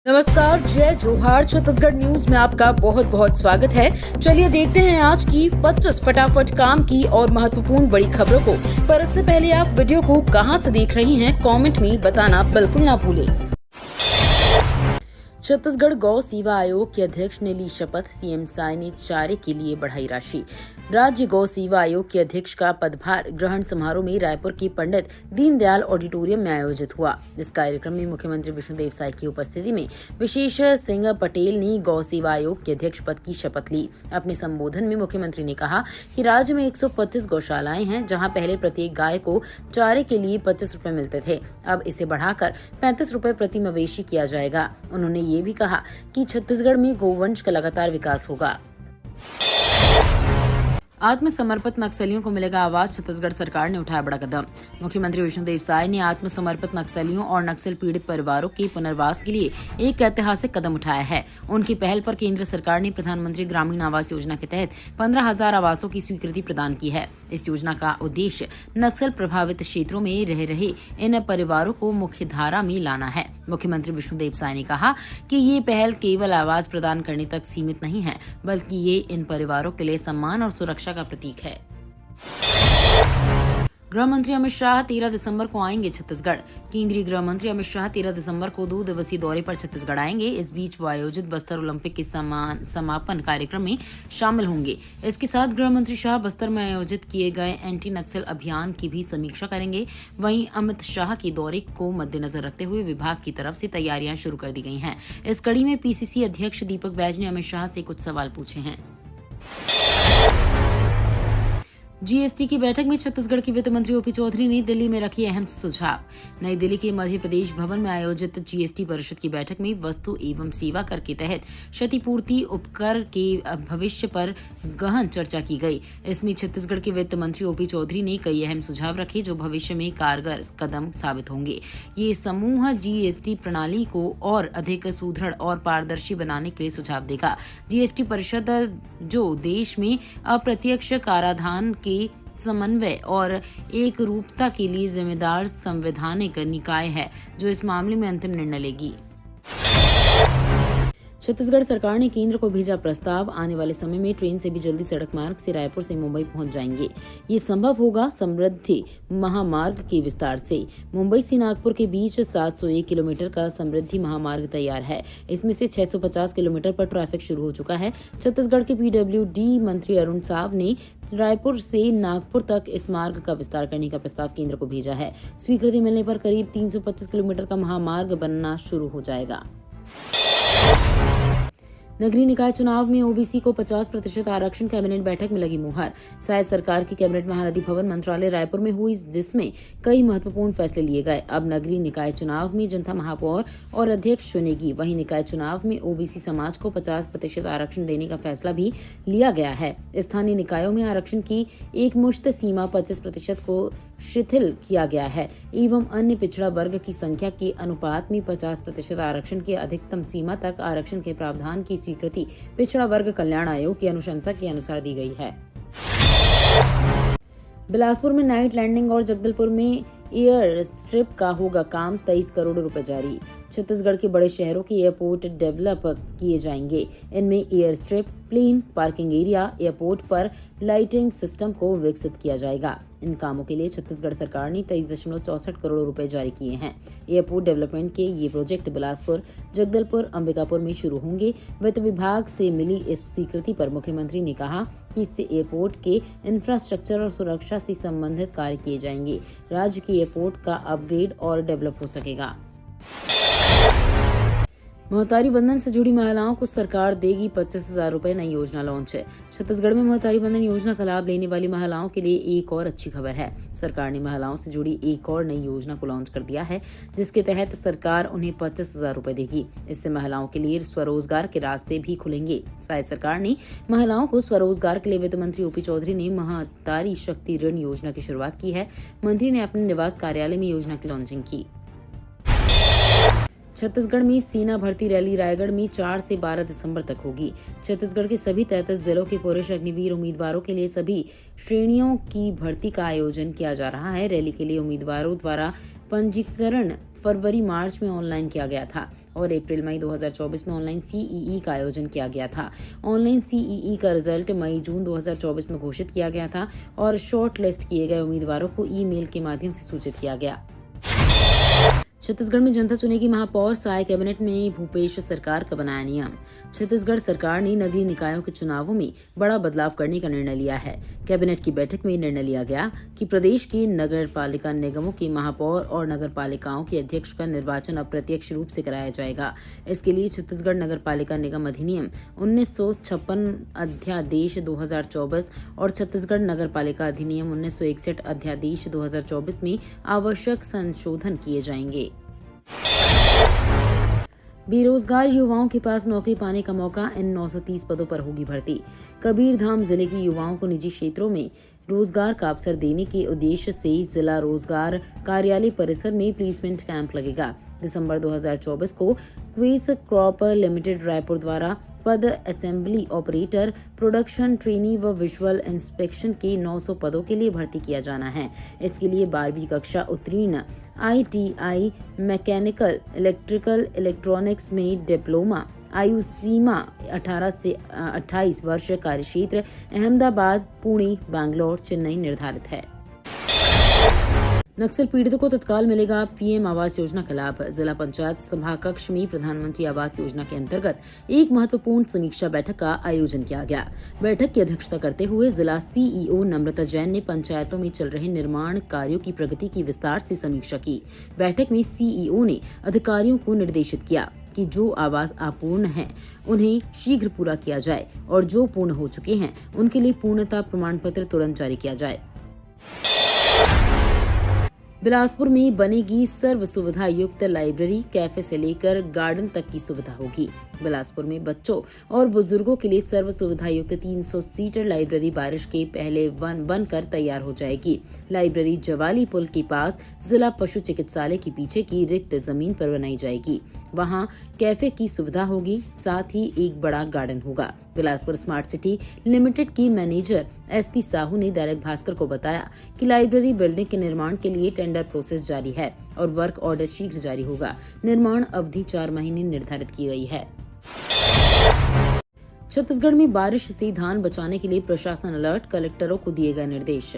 नमस्कार, जय जोहार। छत्तीसगढ़ न्यूज में आपका बहुत बहुत स्वागत है। चलिए देखते हैं आज की 25 फटाफट काम की और महत्वपूर्ण बड़ी खबरों को। पर इससे पहले आप वीडियो को कहां से देख रही हैं, कमेंट में बताना बिल्कुल ना भूलें। छत्तीसगढ़ गौ सेवा आयोग के अध्यक्ष ने ली शपथ, सीएम साय ने चारे के लिए बढ़ाई राशि। राज्य गौ सेवा आयोग के अध्यक्ष का पदभार ग्रहण समारोह में रायपुर के पंडित दीनदयाल ऑडिटोरियम में आयोजित हुआ। इस कार्यक्रम में मुख्यमंत्री विष्णुदेव साय की उपस्थिति में विशेष सिंह पटेल ने गौ सेवा आयोग के अध्यक्ष पद की शपथ ली। अपने संबोधन में मुख्यमंत्री ने कहा कि राज्य में 125 गौशालाएं हैं, जहां पहले प्रत्येक गाय को चारे के लिए 25 रुपए मिलते थे। अब इसे बढ़ाकर 35 रुपए प्रति मवेशी किया जाएगा। उन्होंने ये भी कहा कि छत्तीसगढ़ में गोवंश का लगातार विकास होगा। आत्मसमर्पित नक्सलियों को मिलेगा आवास, छत्तीसगढ़ सरकार ने उठाया बड़ा कदम। मुख्यमंत्री विष्णुदेव साय ने आत्मसमर्पित नक्सलियों और नक्सल पीड़ित परिवारों के पुनर्वास के लिए एक ऐतिहासिक कदम उठाया है। उनकी पहल पर केंद्र सरकार ने प्रधानमंत्री ग्रामीण आवास योजना के तहत 15,000 आवासों की स्वीकृति प्रदान की है। इस योजना का उद्देश्य नक्सल प्रभावित क्षेत्रों में रह रहे इन परिवारों को मुख्य धारा में लाना है। मुख्यमंत्री विष्णुदेव साय ने कहा कि ये पहल केवल आवास प्रदान करने तक सीमित नहीं है, बल्कि ये इन परिवारों के लिए सम्मान और सुरक्षा का प्रतीक है। गृह मंत्री अमित शाह 13 दिसंबर को आएंगे छत्तीसगढ़। केंद्रीय गृह मंत्री अमित शाह 13 दिसंबर को 2 दिवसीय दौरे पर छत्तीसगढ़ आएंगे। इस बीच वो आयोजित बस्तर ओलंपिक के समापन कार्यक्रम में शामिल होंगे। इसके साथ गृह मंत्री शाह बस्तर में आयोजित किए गए एंटी नक्सल अभियान की भी समीक्षा करेंगे। वहीं अमित शाह के दौरे को मद्देनजर रखते हुए विभाग की तरफ से तैयारियां शुरू कर दी गई हैं। इस कड़ी में पीसीसी अध्यक्ष दीपक बैज ने अमित शाह से कुछ सवाल पूछे हैं। जीएसटी की बैठक में छत्तीसगढ़ के वित्त मंत्री ओपी चौधरी ने दिल्ली में रखे अहम सुझाव। नई दिल्ली के मध्य प्रदेश भवन में आयोजित जीएसटी परिषद की बैठक में वस्तु एवं सेवा कर के तहत क्षतिपूर्ति उपकर के भविष्य पर गहन चर्चा की गई। इसमें छत्तीसगढ़ के वित्त मंत्री ओपी चौधरी ने कई अहम सुझाव रखे जो भविष्य में कारगर कदम साबित होंगे। ये समूह जीएसटी प्रणाली को और अधिक सुदृढ़ और पारदर्शी बनाने के लिए सुझाव देगा। जीएसटी परिषद जो देश में अप्रत्यक्ष कराधान के समन्वय और एक रूपता के लिए जिम्मेदार संवैधानिक निकाय है जो इस मामले में अंतिम निर्णय लेगी। छत्तीसगढ़ सरकार ने केंद्र को भेजा प्रस्ताव, आने वाले समय में ट्रेन से भी जल्दी सड़क मार्ग से रायपुर से मुंबई पहुंच जाएंगे। ये संभव होगा समृद्धि महामार्ग के विस्तार से। मुंबई से नागपुर के बीच 701 किलोमीटर का समृद्धि महामार्ग तैयार है। इसमें से 650 किलोमीटर पर ट्रैफिक शुरू हो चुका है। छत्तीसगढ़ के पीडब्ल्यूडी मंत्री अरुण साव ने रायपुर से नागपुर तक इस मार्ग का विस्तार करने का प्रस्ताव केंद्र को भेजा है। स्वीकृति मिलने पर करीब 325 किलोमीटर का महामार्ग बनना शुरू हो जाएगा। नगरीय निकाय चुनाव में ओबीसी को 50% आरक्षण, कैबिनेट बैठक में लगी मुहर। शायद सरकार की कैबिनेट महानदी भवन मंत्रालय रायपुर में हुई, जिसमें कई महत्वपूर्ण फैसले लिए गए। अब नगरीय निकाय चुनाव में जनता महापौर और अध्यक्ष चुनेगी। वहीं निकाय चुनाव में ओबीसी समाज को 50% आरक्षण देने का फैसला भी लिया गया है। स्थानीय निकायों में आरक्षण की एकमुश्त सीमा 25% को शिथिल किया गया है एवं अन्य पिछड़ा वर्ग की संख्या के अनुपात में 50% आरक्षण की अधिकतम सीमा तक आरक्षण के प्रावधान की स्वीकृति पिछड़ा वर्ग कल्याण आयोग की अनुशंसा के अनुसार दी गई है। बिलासपुर में नाइट लैंडिंग और जगदलपुर में एयर स्ट्रिप का होगा काम, 23 करोड़ रुपए जारी। छत्तीसगढ़ के बड़े शहरों के एयरपोर्ट डेवलप किए जाएंगे। इनमें air strip, plane parking area, airport पर लाइटिंग सिस्टम को विकसित किया जाएगा। इन कामों के लिए छत्तीसगढ़ सरकार ने 23.64 करोड़ रुपए जारी किए हैं। एयरपोर्ट डेवलपमेंट के ये प्रोजेक्ट बिलासपुर, जगदलपुर, अंबिकापुर में शुरू होंगे। वित्त विभाग से मिली इस स्वीकृति पर मुख्यमंत्री ने कहा कि इससे एयरपोर्ट के इंफ्रास्ट्रक्चर और सुरक्षा से संबंधित कार्य किए जाएंगे। राज्य के एयरपोर्ट का अपग्रेड और डेवलप हो सकेगा। महतारी बंधन से जुड़ी महिलाओं को सरकार देगी 25,000 रुपए, नई योजना लॉन्च है। छत्तीसगढ़ में महतारी बंधन योजना का लाभ लेने वाली महिलाओं के लिए एक और अच्छी खबर है। सरकार ने महिलाओं से जुड़ी एक और नई योजना को लॉन्च कर दिया है, जिसके तहत सरकार उन्हें 25,000 रुपए देगी। इससे महिलाओं के लिए स्वरोजगार के रास्ते भी खुलेंगे। शायद सरकार ने महिलाओं को स्वरोजगार के लिए वित्त मंत्री ओपी चौधरी ने महतारी शक्ति ऋण योजना की शुरुआत की है। मंत्री ने अपने निवास कार्यालय में योजना की लॉन्चिंग की। छत्तीसगढ़ में सेना भर्ती रैली रायगढ़ में 4 से 12 दिसंबर तक होगी। छत्तीसगढ़ के सभी 33 जिलों के पुरुष अग्निवीर उम्मीदवारों के लिए सभी श्रेणियों की भर्ती का आयोजन किया जा रहा है। रैली के लिए उम्मीदवारों द्वारा पंजीकरण फरवरी मार्च में ऑनलाइन किया गया था और अप्रैल मई 2024 में ऑनलाइन सीईई का आयोजन किया गया था। ऑनलाइन सीईई का रिजल्ट मई जून 2024 में घोषित किया गया था और शॉर्ट लिस्ट किए गए उम्मीदवारों को ईमेल के माध्यम से सूचित किया गया। छत्तीसगढ़ में जनता चुनेगी महापौर, साय कैबिनेट में भूपेश सरकार का बनाया नियम। छत्तीसगढ़ सरकार ने नगरीय निकायों के चुनावों में बड़ा बदलाव करने का निर्णय लिया है। कैबिनेट की बैठक में निर्णय लिया गया कि प्रदेश के नगर पालिका निगमों के महापौर और नगर पालिकाओं के अध्यक्ष का निर्वाचन अप्रत्यक्ष रूप से कराया जाएगा। इसके लिए छत्तीसगढ़ नगर पालिका निगम अधिनियम 1956 अध्यादेश 2024 और छत्तीसगढ़ नगर पालिका अधिनियम 1961 अध्यादेश 2024 में आवश्यक संशोधन किए जाएंगे। बेरोजगार युवाओं के पास नौकरी पाने का मौका, इन 930 पदों पर होगी भर्ती। कबीरधाम जिले के युवाओं को निजी क्षेत्रों में रोजगार का अवसर देने के उद्देश्य से जिला रोजगार कार्यालय परिसर में प्लेसमेंट कैंप लगेगा। दिसंबर 2024 को क्वीस क्रॉप लिमिटेड रायपुर द्वारा पद असेंबली ऑपरेटर, प्रोडक्शन ट्रेनी व विजुअल इंस्पेक्शन के 900 पदों के लिए भर्ती किया जाना है। इसके लिए 12वीं कक्षा उत्तीर्ण ITI मैकेनिकल, इलेक्ट्रिकल, इलेक्ट्रॉनिक्स में डिप्लोमा, आयु सीमा 18 से 28 वर्ष, कार्यक्षेत्र अहमदाबाद, पुणे, बैंगलोर, चेन्नई निर्धारित है। नक्सल पीड़ितों को तत्काल मिलेगा पीएम आवास योजना का लाभ। जिला पंचायत सभाकक्ष में प्रधानमंत्री आवास योजना के अंतर्गत एक महत्वपूर्ण समीक्षा बैठक का आयोजन किया गया। बैठक की अध्यक्षता करते हुए जिला CEO नम्रता जैन ने पंचायतों में चल रहे निर्माण कार्यों की प्रगति की विस्तार से समीक्षा की। बैठक में CEO ने अधिकारियों को निर्देशित किया कि जो आवास अपूर्ण हैं उन्हें शीघ्र पूरा किया जाए और जो पूर्ण हो चुके हैं उनके लिए पूर्णता प्रमाण पत्र तुरंत जारी किया जाए। बिलासपुर में बनेगी सर्व सुविधा युक्त लाइब्रेरी, कैफे से लेकर गार्डन तक की सुविधा होगी। बिलासपुर में बच्चों और बुजुर्गों के लिए सर्व सुविधा युक्त 300 सीटर लाइब्रेरी बारिश के पहले बनकर तैयार हो जाएगी। लाइब्रेरी जवाली पुल के पास जिला पशु चिकित्सालय के पीछे की रिक्त जमीन पर बनाई जाएगी। वहां कैफे की सुविधा होगी, साथ ही एक बड़ा गार्डन होगा। बिलासपुर स्मार्ट सिटी लिमिटेड की मैनेजर SP साहू ने दैनिक भास्कर को बताया कि लाइब्रेरी बिल्डिंग के निर्माण के लिए टेंडर प्रोसेस जारी है और वर्क ऑर्डर शीघ्र जारी होगा। निर्माण अवधि 4 महीने निर्धारित की गई है। छत्तीसगढ़ में बारिश से धान बचाने के लिए प्रशासन अलर्ट, कलेक्टरों को दिए गए निर्देश।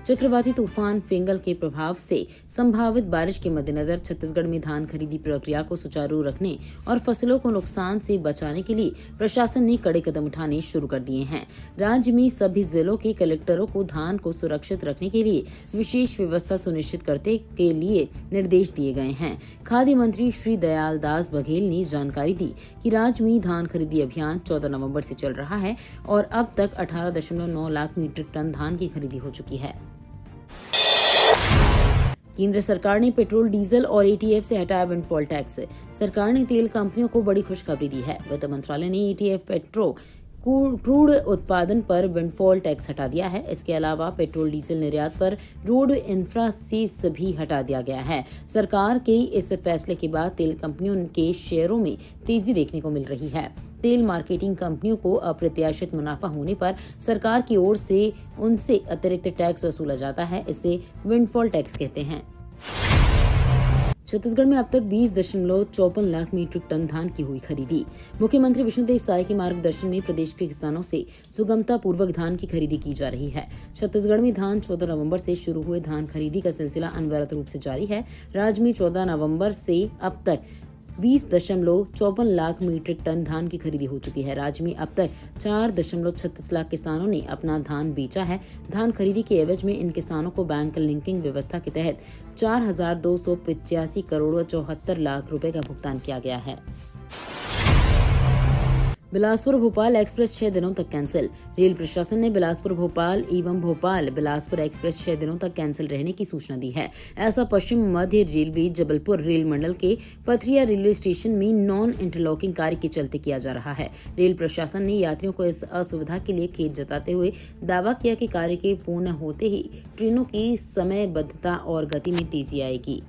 चक्रवाती तूफान फिंगल के प्रभाव से संभावित बारिश के मद्देनजर छत्तीसगढ़ में धान खरीदी प्रक्रिया को सुचारू रखने और फसलों को नुकसान से बचाने के लिए प्रशासन ने कड़े कदम उठाने शुरू कर दिए हैं। राज्य में सभी जिलों के कलेक्टरों को धान को सुरक्षित रखने के लिए विशेष व्यवस्था सुनिश्चित करने के लिए निर्देश दिए गए हैं। खाद्य मंत्री श्री दयाल दास बघेल ने जानकारी दी कि राज्य में धान खरीदी अभियान 14 नवंबर से चल रहा है और अब तक 18.9 लाख मीट्रिक टन धान की खरीदी हो चुकी है। केंद्र सरकार ने पेट्रोल, डीजल और ATF से हटाया विंडफॉल टैक्स। सरकार ने तेल कंपनियों को बड़ी खुशखबरी दी है। वित्त मंत्रालय ने ATF पेट्रो क्रूड उत्पादन पर विंडफॉल टैक्स हटा दिया है। इसके अलावा पेट्रोल डीजल निर्यात पर रोड इंफ्रा से भी हटा दिया गया है। सरकार के इस फैसले के बाद तेल कंपनियों के शेयरों में तेजी देखने को मिल रही है। तेल मार्केटिंग कंपनियों को अप्रत्याशित मुनाफा होने पर सरकार की ओर से उनसे अतिरिक्त टैक्स वसूला जाता है। इसे विंडफॉल टैक्स कहते हैं। छत्तीसगढ़ में अब तक 20.54 लाख मीट्रिक टन धान की हुई खरीदी। मुख्यमंत्री विष्णुदेव साय के मार्गदर्शन में प्रदेश के किसानों से सुगमता पूर्वक धान की खरीदी की जा रही है। छत्तीसगढ़ में धान 14 नवंबर से शुरू हुए धान खरीदी का सिलसिला अनवरत रूप से जारी है। राज्य में 14 नवंबर से अब तक 20.54 लाख मीट्रिक टन धान की खरीदी हो चुकी है। राज्य में अब तक 4.36 लाख किसानों ने अपना धान बेचा है। धान खरीदी के एवज में इन किसानों को बैंक लिंकिंग व्यवस्था के तहत 4,285 करोड़ 74 लाख रुपए का भुगतान किया गया है। बिलासपुर भोपाल एक्सप्रेस 6 दिनों तक कैंसिल। रेल प्रशासन ने बिलासपुर भोपाल एवं भोपाल बिलासपुर एक्सप्रेस 6 दिनों तक कैंसिल रहने की सूचना दी है। ऐसा पश्चिम मध्य रेलवे जबलपुर रेल मंडल के पथरिया रेलवे स्टेशन में नॉन इंटरलॉकिंग कार्य के चलते किया जा रहा है। रेल प्रशासन ने यात्रियों को इस असुविधा के लिए खेद जताते हुए दावा किया कि कार्य के पूर्ण होते ही ट्रेनों की समयबद्धता और गति में तेजी आएगी।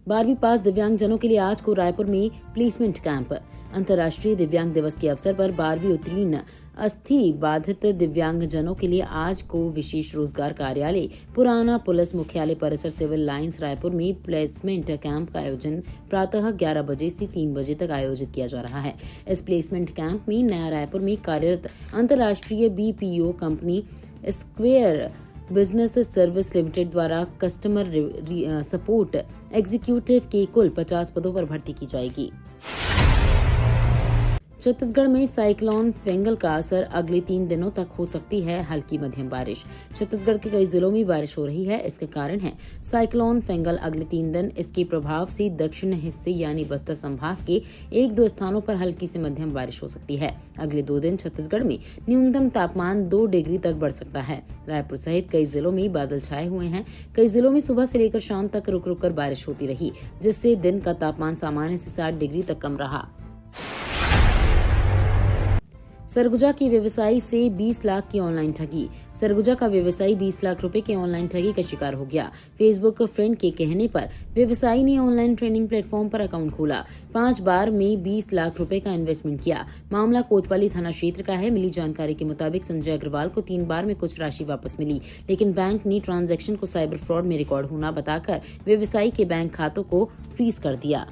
12वीं पास दिव्यांगजनों के लिए आज को रायपुर में प्लेसमेंट कैंप। अंतर्राष्ट्रीय दिव्यांग दिवस के अवसर पर 12वीं उत्तीर्ण अस्थि बाधित दिव्यांगजनों के लिए आज को विशेष रोजगार कार्यालय पुराना पुलिस मुख्यालय परिसर सिविल लाइंस रायपुर में प्लेसमेंट कैंप का आयोजन प्रातः 11 बजे से 3 बजे तक आयोजित किया जा रहा है। इस प्लेसमेंट कैंप में नया रायपुर में कार्यरत अंतर्राष्ट्रीय BPO company square business service limited द्वारा कस्टमर सपोर्ट एग्जीक्यूटिव के कुल 50 पदों पर भर्ती की जाएगी। छत्तीसगढ़ में साइक्लोन फेंगल का असर अगले 3 दिनों तक हो सकती है हल्की मध्यम बारिश। छत्तीसगढ़ के कई जिलों में बारिश हो रही है। इसके कारण है साइक्लोन फेंगल अगले 3 दिन इसके प्रभाव से दक्षिण हिस्से यानी बस्तर संभाग के 1-2 स्थानों पर हल्की से मध्यम बारिश हो सकती है। अगले 2 दिन छत्तीसगढ़ में न्यूनतम तापमान 2 डिग्री तक बढ़ सकता है। रायपुर सहित कई जिलों में बादल छाए हुए हैं। कई जिलों में सुबह से लेकर शाम तक रुक रुक कर बारिश होती रही, जिससे दिन का तापमान सामान्य से 60 डिग्री तक कम रहा। सरगुजा के व्यवसायी से 20 लाख की ऑनलाइन ठगी। सरगुजा का व्यवसायी 20 लाख रुपए के ऑनलाइन ठगी का शिकार हो गया। फेसबुक फ्रेंड के कहने पर व्यवसायी ने ऑनलाइन ट्रेनिंग प्लेटफॉर्म पर अकाउंट खोला। 5 बार में 20 लाख रुपए का इन्वेस्टमेंट किया। मामला कोतवाली थाना क्षेत्र का है। मिली जानकारी के मुताबिक संजय अग्रवाल को 3 बार में कुछ राशि वापस मिली, लेकिन बैंक ने ट्रांजैक्शन को साइबर फ्रॉड में रिकॉर्ड होना बताकर व्यवसायी के बैंक खातों को फ्रीज कर दिया।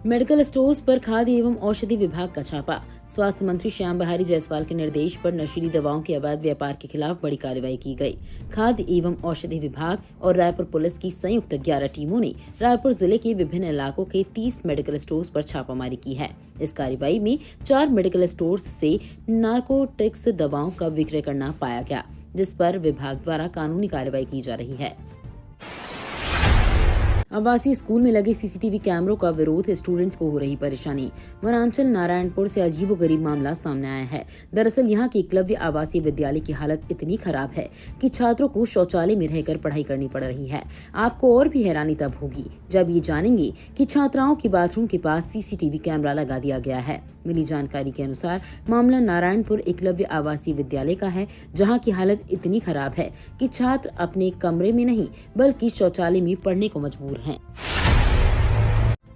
मेडिकल स्टोर्स पर खाद्य एवं औषधि विभाग का छापा। स्वास्थ्य मंत्री श्याम बिहारी जायसवाल के निर्देश पर नशीली दवाओं के अवैध व्यापार के खिलाफ बड़ी कार्रवाई की गई। खाद्य एवं औषधि विभाग और रायपुर पुलिस की संयुक्त 11 टीमों ने रायपुर जिले के विभिन्न इलाकों के 30 मेडिकल स्टोर्स पर छापामारी की है। इस कार्रवाई में 4 मेडिकल स्टोर्स से नारकोटिक्स दवाओं का विक्रय करना पाया गया, जिस पर विभाग द्वारा कानूनी कार्रवाई की जा रही है। आवासीय स्कूल में लगे सीसीटीवी कैमरों का विरोध, स्टूडेंट्स को हो रही परेशानी। वनांचल नारायणपुर से अजीबोगरीब मामला सामने आया है। दरअसल यहाँ के एकलव्य आवासीय विद्यालय की हालत इतनी खराब है कि छात्रों को शौचालय में रहकर पढ़ाई करनी पड़ रही है। आपको और भी हैरानी तब होगी जब ये जानेंगे कि छात्राओं के बाथरूम के पास सीसीटीवी कैमरा लगा दिया गया है। मिली जानकारी के अनुसार मामला नारायणपुर एकलव्य आवासीय विद्यालय का है, जहाँ की हालत इतनी खराब है कि छात्र अपने कमरे में नहीं बल्कि शौचालय में पढ़ने को मजबूर हैं।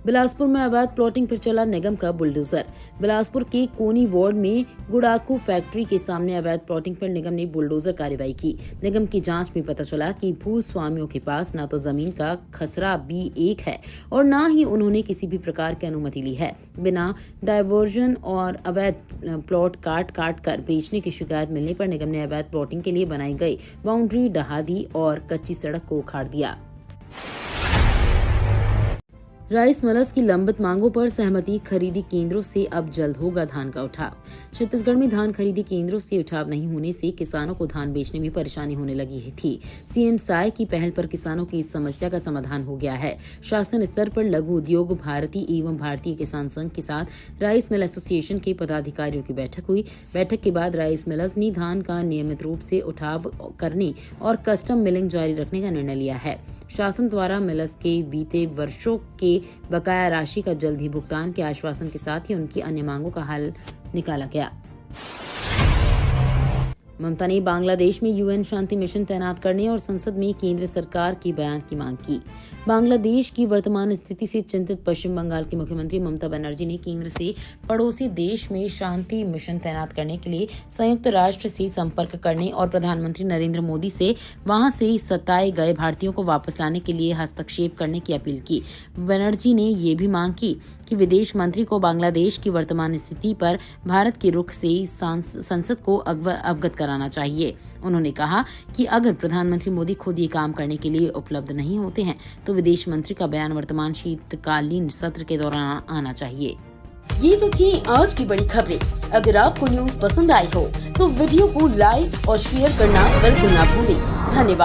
बिलासपुर में अवैध प्लॉटिंग पर चला निगम का बुलडोजर। बिलासपुर के कोनी वार्ड में गुड़ाकू फैक्ट्री के सामने अवैध प्लॉटिंग पर निगम ने बुलडोजर कार्रवाई की। निगम की जांच में पता चला कि भूस्वामियों के पास न तो जमीन का खसरा B1 है और न ही उन्होंने किसी भी प्रकार की अनुमति ली है। बिना डायवर्जन और अवैध प्लॉट काट कर बेचने की शिकायत मिलने पर निगम ने अवैध प्लॉटिंग के लिए बनाई गई बाउंड्री ढहा दी और कच्ची सड़क को उखाड़ दिया। राइस मिलर्स की लंबित मांगों पर सहमति, खरीदी केंद्रों से अब जल्द होगा धान का उठाव। छत्तीसगढ़ में धान खरीदी केंद्रों से उठाव नहीं होने से किसानों को धान बेचने में परेशानी होने लगी थी। सीएम साय की पहल पर किसानों की इस समस्या का समाधान हो गया है। शासन स्तर पर लघु उद्योग भारती एवं भारतीय किसान संघ के साथ राइस मिल एसोसिएशन के पदाधिकारियों की बैठक हुई। बैठक के बाद राइस मिलर्स ने धान का नियमित रूप से उठाव करने और कस्टम मिलिंग जारी रखने का निर्णय लिया है। शासन द्वारा मिलर्स के बीते वर्षों के बकाया राशि का जल्द ही भुगतान के आश्वासन के साथ ही उनकी अन्य मांगों का हल निकाला गया। ममता ने बांग्लादेश में UN शांति मिशन तैनात करने और संसद में केंद्र सरकार के बयान की मांग की। बांग्लादेश की वर्तमान स्थिति से चिंतित पश्चिम बंगाल की मुख्यमंत्री ममता बनर्जी ने केंद्र से पड़ोसी देश में शांति मिशन तैनात करने के लिए संयुक्त राष्ट्र से संपर्क करने और प्रधानमंत्री नरेंद्र मोदी से वहां से सताए गए भारतीयों को वापस लाने के लिए हस्तक्षेप करने की अपील की। बनर्जी ने ये भी मांग की कि विदेश मंत्री को बांग्लादेश की वर्तमान स्थिति पर भारत के रुख से संसद को अवगत कराना चाहिए। उन्होंने कहा कि अगर प्रधानमंत्री मोदी खुद ये काम करने के लिए उपलब्ध नहीं होते हैं तो विदेश मंत्री का बयान वर्तमान शीतकालीन सत्र के दौरान आना चाहिए। ये तो थी आज की बड़ी खबरें। अगर आपको न्यूज़ पसंद आई हो तो वीडियो को लाइक और शेयर करना बिल्कुल ना भूलें। धन्यवाद।